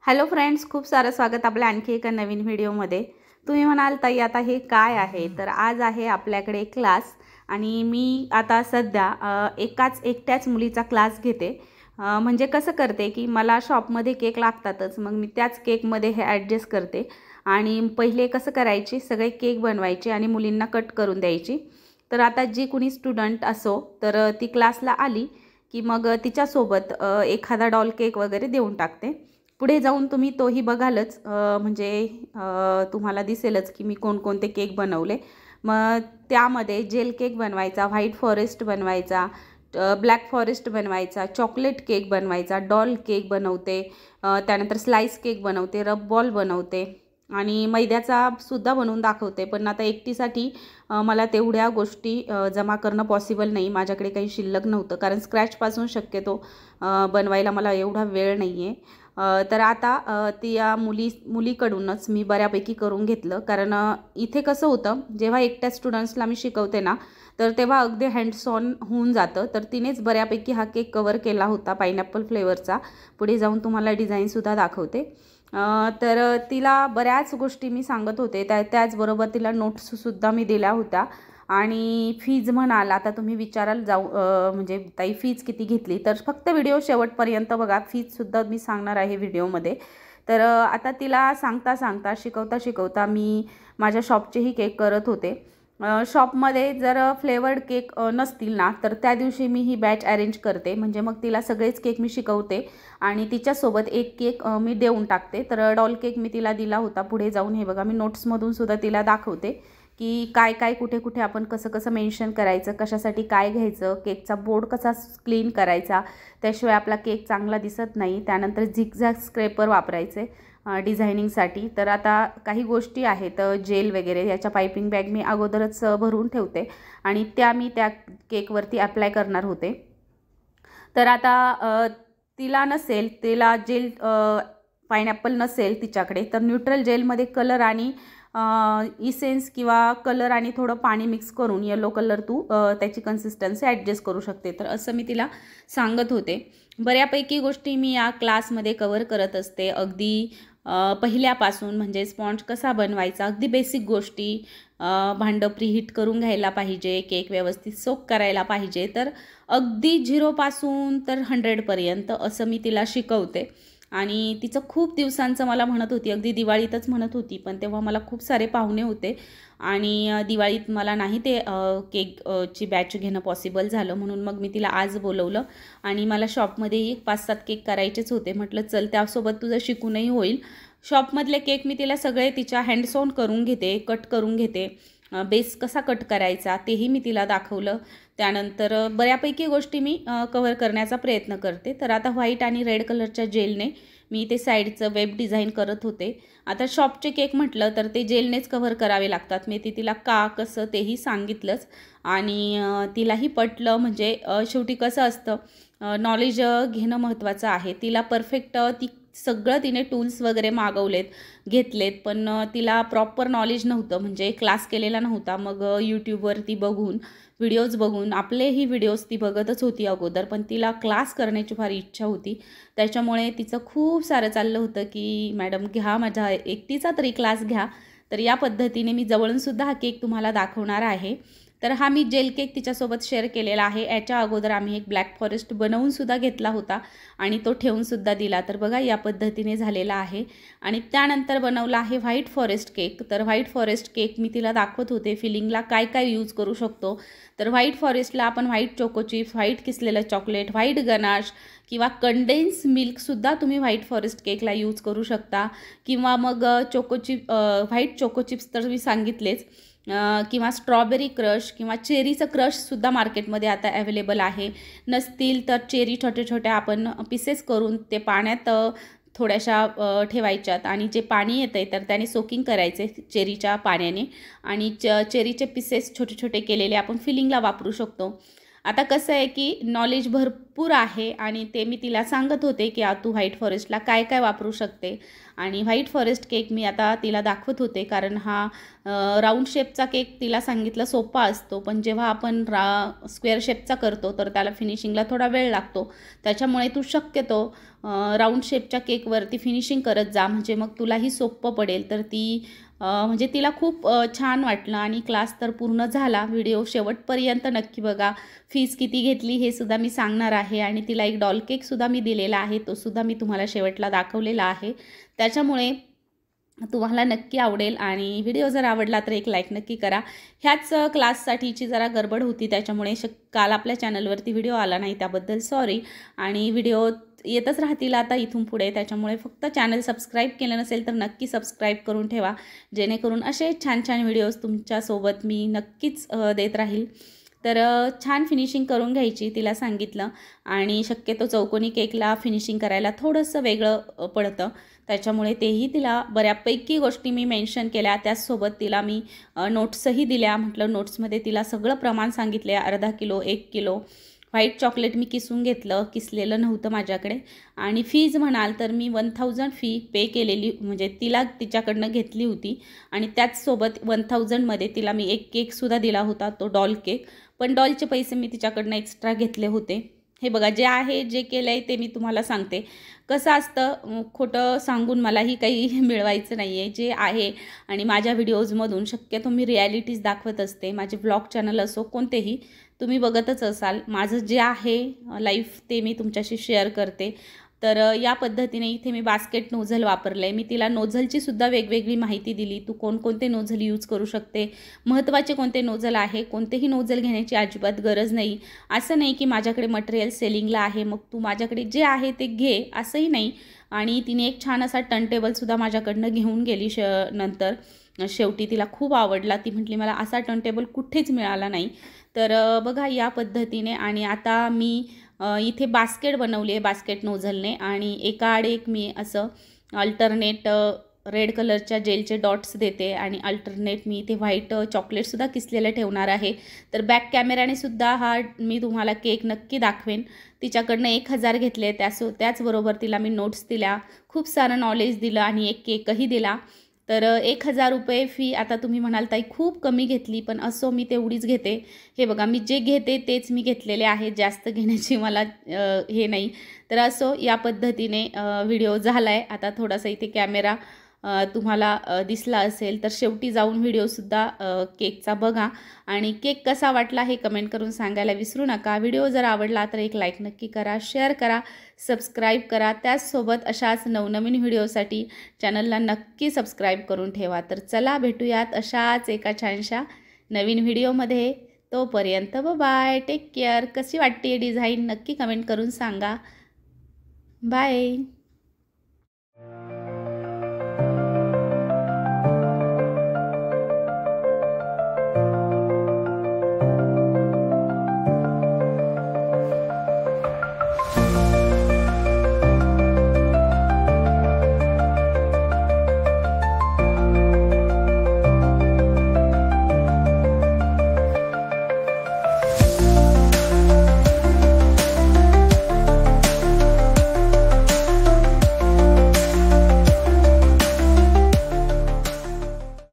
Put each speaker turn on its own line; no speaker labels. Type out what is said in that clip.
Hello friends, खूप सारं स्वागत आपलं आणखी एका नवीन व्हिडिओमध्ये। तुम्ही म्हणाल ताई आता हे काय आहे, तर आज आहे आपल्याकडे क्लास आणि मी आता सध्या एकट्याच मुलीचा क्लास घेते। म्हणजे कसं करते की मला शॉपमध्ये केक लागतातच, मग मी त्याच केकमध्ये हे ॲडजस्ट करते आणि पहिले कसं करायची, सगळे केक बनवायचे आणि मुलींना कट करून द्यायची। तर आता जी कुणी स्टुडंट असो तर ती क्लासला आली की मग तिच्यासोबत एखादा डॉल केक वगैरे देऊन टाकते। पुढे जाऊन तुम्ही तोही बघालच, म्हणजे तुम्हाला दिसेलच की मी कोणकोणते केक बनवले। मग त्यामध्ये जेल केक बनवायचा, व्हाईट फॉरेस्ट बनवायचा, ब्लॅक फॉरेस्ट बनवायचा, चॉकलेट केक बनवायचा, डॉल केक बनवते, त्यानंतर स्लाइस केक बनवते, रब बॉल बनवते आणि मैद्याचा सुद्धा बनवून दाखवते। पण आता एकटीसाठी मला तेवढ्या गोष्टी जमा करणं पॉसिबल नाही, माझ्याकडे काही शिल्लक नव्हतं, कारण स्क्रॅचपासून शक्यतो बनवायला मला एवढा वेळ नाही आहे। तर आता त्या मुलीकडूनच मी बऱ्यापैकी करून घेतलं, कारण इथे कसं होतं, जेव्हा एकट्या स्टुडंट्सला मी शिकवते ना, तर तेव्हा अगदी हँड्स ऑन होऊन जातं। तर तिनेच बऱ्यापैकी हा केक कवर केला होता पायनॅपल फ्लेवरचा। पुढे जाऊन तुम्हाला डिझाईनसुद्धा दाखवते। तर तिला बऱ्याच गोष्टी मी सांगत होते, त्याचबरोबर तिला नोट्ससुद्धा मी दिल्या होत्या। आणि फीज म्हणाल, आता तुम्ही विचाराल म्हणजे ताई फीज किती घेतली, तर फक्त व्हिडिओ शेवटपर्यंत बघा, फीजसुद्धा मी सांगणार आहे व्हिडिओमध्ये। तर आता तिला सांगता शिकवता मी माझ्या शॉपचेही केक करत होते। शॉपमध्ये जर फ्लेवर्ड केक नसतील ना, तर त्या दिवशी मी ही बॅच अरेंज करते, म्हणजे मग तिला सगळेच केक मी शिकवते आणि तिच्यासोबत एक केक मी देऊन टाकते। तर डॉल केक मी तिला दिला होता। पुढे जाऊन हे बघा, मी नोट्समधून सुद्धा तिला दाखवते की काय काय कुठे कुठे आपण कसं कसं मेन्शन करायचं, कशासाठी काय घ्यायचं, केकचा बोर्ड कसा क्लीन करायचा, त्याशिवाय आपला केक चांगला दिसत नाही। त्यानंतर झिगझॅग स्क्रेपर वापरायचे डिझायनिंगसाठी। तर आता काही गोष्टी आहेत, जेल वगैरे, याच्या पायपिंग बॅग मी अगोदरच भरून ठेवते आणि त्या मी त्या केकवरती अप्लाय करणार होते। तर आता तिला जेल पायनॅपल नसेल तिच्याकडे, तर न्यूट्रल जेलमध्ये कलर आणि इसेन्स किंवा कलर आणि थोडं पाणी मिक्स करून येलो कलर तू त्याची कन्सिस्टन्सी ॲडजस्ट करू शकते। तर असं मी तिला सांगत होते। बऱ्यापैकी गोष्टी मी या क्लासमध्ये कवर करत असते, अगदी पहिल्यापासून, म्हणजे स्पॉन्ज कसा बनवायचा, अगदी बेसिक गोष्टी, भांडं प्रीहीट करून घ्यायला पाहिजे, केक व्यवस्थित सोक करायला पाहिजे, तर अगदी 0पासून तर 100पर्यंत असं मी तिला शिकवते। आणि तिचं खूप दिवसांचं मला म्हणत होती, अगदी दिवाळीतच म्हणत होती, पण तेव्हा मला खूप सारे पाहुणे होते आणि दिवाळीत मला नाही ते केकची बॅच घेणं पॉसिबल झालं, म्हणून मग मी तिला आज बोलवलं आणि मला शॉपमध्येही 5-7 केक करायचेच होते। म्हटलं चल, त्यासोबत तुझं शिकूनही होईल। शॉपमधले केक मी तिला सगळे तिच्या हँड्स ऑन करून घेते, कट करून घेते, बेस कसा कट करायचा तेही मी तिला दाखवलं। त्यानंतर बऱ्यापैकी गोष्टी मी कव्हर करण्याचा प्रयत्न करते। तर आता व्हाईट आणि रेड कलरच्या जेलने मी ते साईडचं वेब डिझाईन करत होते। आता शॉपचे केक म्हटलं तर ते जेलनेच कव्हर करावे लागतात, मी तिला का कसं तेही सांगितलंच आणि तिलाही पटलं। म्हणजे शेवटी कसं असतं, नॉलेज घेणं महत्त्वाचं आहे। तिला परफेक्ट ती सगळं तिने टूल्स वगैरे घेतलेत, पण तिला प्रॉपर नॉलेज नव्हतं, म्हणजे क्लास केलेला नव्हता। मग यूट्यूबवरती बघून, व्हिडिओज बघून, आपलेही व्हिडिओज ती बघतच होती अगोदर, पण तिला क्लास करण्याची फार इच्छा होती। त्याच्यामुळे तिचं खूप सारं चाललं होतं की मॅडम घ्या, माझा एकटीचा तरी क्लास घ्या। तर या पद्धतीने मी जवळूनसुद्धा हा केक तुम्हाला दाखवणार आहे। तर हा मी जेल केक तिच्यासोबत शेअर केलेला आहे। याच्या अगोदर आम्ही एक ब्लॅक फॉरेस्ट बनवूनसुद्धा घेतला होता आणि तो ठेवूनसुद्धा दिला। तर बघा, या पद्धतीने झालेला आहे। आणि त्यानंतर बनवला आहे व्हाईट फॉरेस्ट केक। तर व्हाईट फॉरेस्ट केक मी तिला दाखवत होते फिलिंगला काय काय यूज करू शकतो। तर व्हाईट फॉरेस्टला आपण व्हाईट चोको चिप्स, व्हाईट किसलेलं चॉकलेट, व्हाईट गनाश किंवा कंडेन्स मिल्कसुद्धा तुम्ही व्हाईट फॉरेस्ट केकला यूज करू शकता, किंवा मग व्हाईट चोको चिप्स तर मी सांगितलेच, किंवा स्ट्रॉबेरी क्रश किंवा चेरीचं क्रशसुद्धा मार्केटमध्ये आता अवेलेबल आहे। नसतील तर चेरी छोट्या आपण पीसेस करून ते पाण्यात थोड्याशा ठेवायच्यात आणि जे पाणी येतं आहे तर त्याने सोकिंग करायचे चेरीच्या पाण्याने, आणि चेरीचे पीसेस छोटे केलेले आपण फिलिंगला वापरू शकतो। आता कसं आहे की नॉलेज भरपूर आहे आणि ते मी तिला सांगत होते की तू व्हाईट फॉरेस्टला काय काय वापरू शकते। आणि व्हाईट फॉरेस्ट केक मी आता तिला दाखवत होते, कारण हा राऊंड शेपचा केक तिला सांगितलं सोपा असतो, पण जेव्हा आपण स्क्वेअर शेपचा करतो तर त्याला फिनिशिंगला थोडा वेळ लागतो। त्याच्यामुळे तू शक्यतो राऊंड शेपच्या केकवरती फिनिशिंग करत जा, म्हणजे मग तुलाही सोपं पडेल. तर ती म्हणजे तिला खूप छान वाटलं आणि क्लास तर पूर्ण झाला. व्हिडिओ शेवटपर्यंत नक्की बघा. फीस किती घेतली हे सुद्धा मी सांगणार आहे आणि तिला एक डॉल केकसुद्धा मी दिलेला आहे, तो सुद्धा मी तुम्हाला शेवटला दाखवलेला आहे. त्याच्यामुळे तुम्हाला नक्की आवडेल आणि व्हिडिओ जर आवडला तर एक लाईक नक्की करा. ह्याच क्लाससाठीची जरा गडबड होती, त्याच्यामुळे काल आपल्या चॅनलवरती व्हिडिओ आला नाही, त्याबद्दल सॉरी. आणि व्हिडिओ येतच राहतील आता इथून पुढे, त्याच्यामुळे फक्त चॅनल सबस्क्राईब केलं नसेल तर नक्की सबस्क्राईब करून ठेवा, जेणेकरून असे छान छान व्हिडिओज तुमच्यासोबत मी नक्कीच देत राहील. तर छान फिनिशिंग करून घ्यायची तिला सांगितलं. आणि शक्यतो चौकोनी केकला फिनिशिंग करायला थोडंसं वेगळं पडतं, त्याच्यामुळे तेही तिला बऱ्यापैकी गोष्टी मी मेन्शन केल्या. त्याचसोबत तिला मी नोट्सही दिल्या. म्हटलं नोट्समध्ये तिला सगळं प्रमाण सांगितले, अर्धा किलो 1 किलो. व्हाईट चॉकलेट मी किसून घेतलं, किसलेलं नव्हतं माझ्याकडे. आणि फीज म्हणाल तर मी 1000 फी पे केलेली, म्हणजे तिला तिच्याकडनं घेतली होती. आणि त्याचसोबत 1000मध्ये तिला मी एक केकसुद्धा दिला होता, तो डॉल केक. पण डॉलचे पैसे मी तिच्याकडनं एक्स्ट्रा घेतले होते. हे बघा, जे आहे जे केलं आहे ते मी तुम्हाला सांगते. कसं असतं, खोटं सांगून मलाही काही मिळवायचं नाही आहे. जे आहे आणि माझ्या व्हिडिओजमधून शक्यतो मी रिॲलिटीज दाखवत असते. माझे व्लॉग चॅनल असो कोणतेही तुम्ही बघतच असाल. माझं जे आहे लाईफ ते मी तुमच्याशी शेअर करते. तर या पद्धतीने इथे मी बास्केट नोझल वापरलं आहे. मी तिला नोझलची सुद्धा वेगवेगळी माहिती दिली. तू कोणकोणते नोझल यूज करू शकते, महत्त्वाचे कोणते नोझल आहे. कोणतेही नोझल घेण्याची अजिबात गरज नाही. असं नाही की माझ्याकडे मटेरियल सेलिंगला आहे मग तू माझ्याकडे जे आहे ते घे, असंही नाही. आणि तिने एक छान असा टर्नटेबलसुद्धा माझ्याकडनं घेऊन गेली नंतर. शेवटी तिला खूप आवडला. ती म्हटली मला असा टर्नटेबल कुठेच मिळाला नाही. तर बघा या पद्धतीने. आणि आता मी इथे बास्केट बनवली आहे बास्केट नोझलने. आणि एकाआड एक मी असं अल्टरनेट रेड कलरच्या जेलचे डॉट्स देते आणि अल्टरनेट मी इथे व्हाईट चॉकलेटसुद्धा किसलेलं ठेवणार आहे. तर बॅक कॅमेराने सुद्धा हा मी तुम्हाला केक नक्की दाखवेन. तिच्याकडनं 1000 घेतले, त्याचबरोबर तिला मी नोट्स दिल्या, खूप सारं नॉलेज दिलं आणि एक केकही दिला. तर 1000 रुपये फी. आता तुम्ही म्हणाल ताई खूप कमी घेतली, पण असो मी तेवढीच घेते. हे बघा, मी जे घेते तेच मी घेतलेले आहे, जास्त घेण्याची मला हे नाही. तर असो या पद्धतीने व्हिडिओ झाला आहे. आता थोडासा इथे कॅमेरा तुम्हाला दिसला असेल तर शेवटी जाऊन व्हिडिओसुद्धा केकचा बघा आणि केक कसा वाटला हे कमेंट करून सांगायला विसरू नका. व्हिडिओ जर आवडला तर एक लाईक नक्की करा, शेअर करा, सबस्क्राईब करा. त्याचसोबत अशाच नवनवीन व्हिडिओसाठी चॅनलला नक्की सबस्क्राईब करून ठेवा. तर चला भेटूयात अशाच एका छानशा नवीन व्हिडिओमध्ये. तोपर्यंत बाय, टेक केअर. कशी वाटते डिझाईन नक्की कमेंट करून सांगा. बाय.